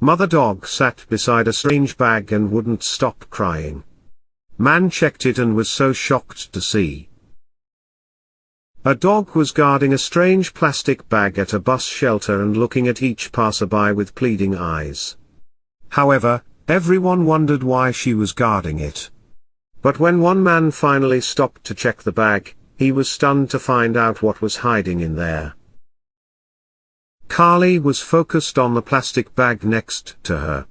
Mother dog sat beside a strange bag and wouldn't stop crying. Man checked it and was so shocked to see. A dog was guarding a strange plastic bag at a bus shelter and looking at each passerby with pleading eyes. However, everyone wondered why she was guarding it. But when one man finally stopped to check the bag, he was stunned to find out what was hiding in there. Carly was focused on the plastic bag next to her.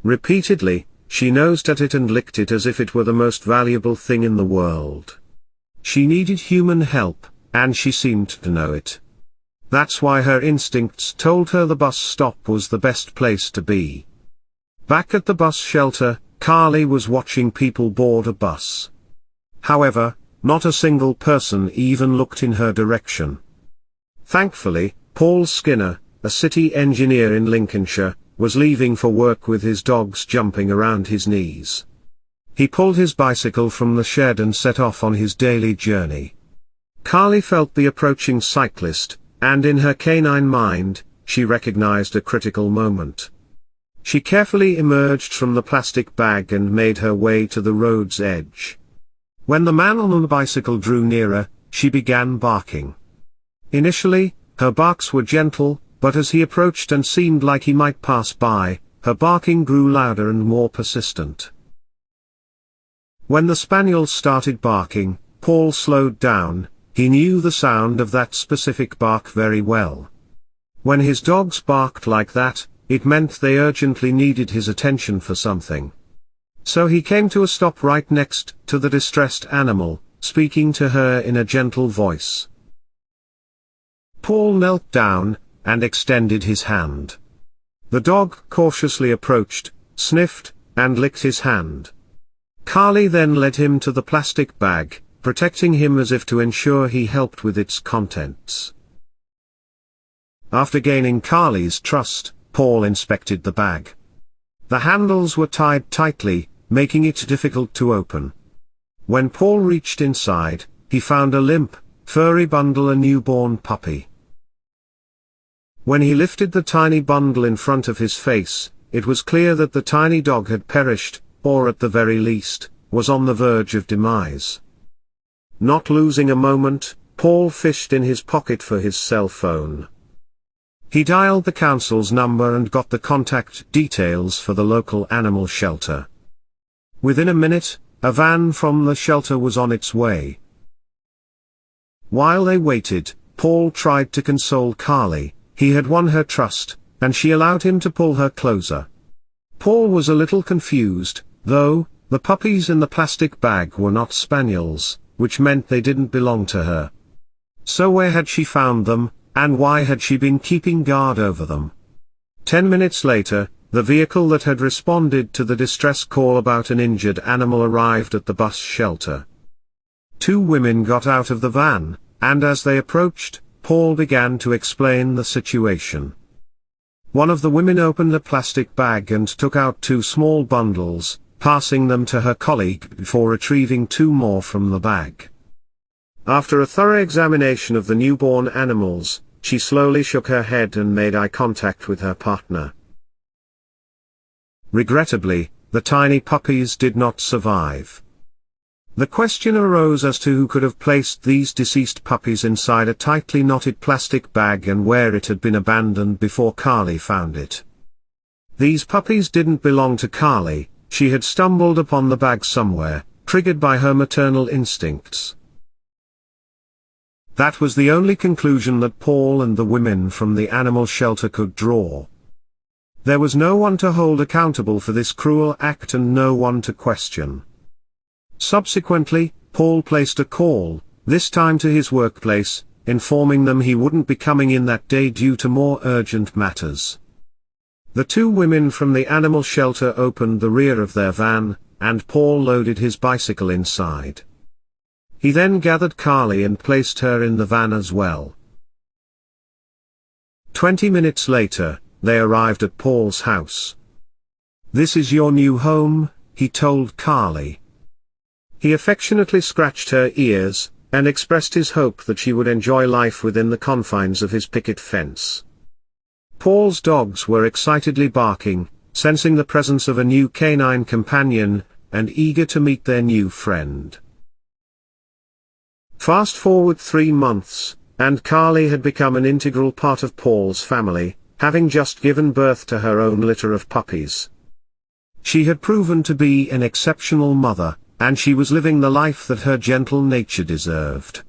Repeatedly, she nosed at it and licked it as if it were the most valuable thing in the world. She needed human help, and she seemed to know it. That's why her instincts told her the bus stop was the best place to be. Back at the bus shelter, Carly was watching people board a bus. However, not a single person even looked in her direction. Thankfully, Paul Skinner, a city engineer in Lincolnshire, was leaving for work with his dogs jumping around his knees. He pulled his bicycle from the shed and set off on his daily journey. Carly felt the approaching cyclist, and in her canine mind, she recognized a critical moment. She carefully emerged from the plastic bag and made her way to the road's edge. When the man on the bicycle drew nearer, she began barking. Initially, her barks were gentle, but as he approached and seemed like he might pass by, her barking grew louder and more persistent. When the spaniel started barking, Paul slowed down. He knew the sound of that specific bark very well. When his dogs barked like that, it meant they urgently needed his attention for something. So he came to a stop right next to the distressed animal, speaking to her in a gentle voice. Paul knelt down, and extended his hand. The dog cautiously approached, sniffed, and licked his hand. Carly then led him to the plastic bag, protecting him as if to ensure he helped with its contents. After gaining Carly's trust, Paul inspected the bag. The handles were tied tightly, making it difficult to open. When Paul reached inside, he found a limp, furry bundle, a newborn puppy. When he lifted the tiny bundle in front of his face, it was clear that the tiny dog had perished, or at the very least, was on the verge of demise. Not losing a moment, Paul fished in his pocket for his cell phone. He dialed the council's number and got the contact details for the local animal shelter. Within a minute, a van from the shelter was on its way. While they waited, Paul tried to console Carly. He had won her trust, and she allowed him to pull her closer. Paul was a little confused, though. The puppies in the plastic bag were not spaniels, which meant they didn't belong to her. So where had she found them, and why had she been keeping guard over them? 10 minutes later, the vehicle that had responded to the distress call about an injured animal arrived at the bus shelter. 2 women got out of the van, and as they approached, Paul began to explain the situation. One of the women opened a plastic bag and took out 2 small bundles, passing them to her colleague before retrieving 2 more from the bag. After a thorough examination of the newborn animals, she slowly shook her head and made eye contact with her partner. Regrettably, the tiny puppies did not survive. The question arose as to who could have placed these deceased puppies inside a tightly knotted plastic bag and where it had been abandoned before Carly found it. These puppies didn't belong to Carly. She had stumbled upon the bag somewhere, triggered by her maternal instincts. That was the only conclusion that Paul and the women from the animal shelter could draw. There was no one to hold accountable for this cruel act and no one to question. Subsequently, Paul placed a call, this time to his workplace, informing them he wouldn't be coming in that day due to more urgent matters. The 2 women from the animal shelter opened the rear of their van, and Paul loaded his bicycle inside. He then gathered Carly and placed her in the van as well. 20 minutes later, they arrived at Paul's house. "This is your new home," he told Carly. He affectionately scratched her ears, and expressed his hope that she would enjoy life within the confines of his picket fence. Paul's dogs were excitedly barking, sensing the presence of a new canine companion, and eager to meet their new friend. Fast forward 3 months, and Carly had become an integral part of Paul's family, having just given birth to her own litter of puppies. She had proven to be an exceptional mother, and she was living the life that her gentle nature deserved.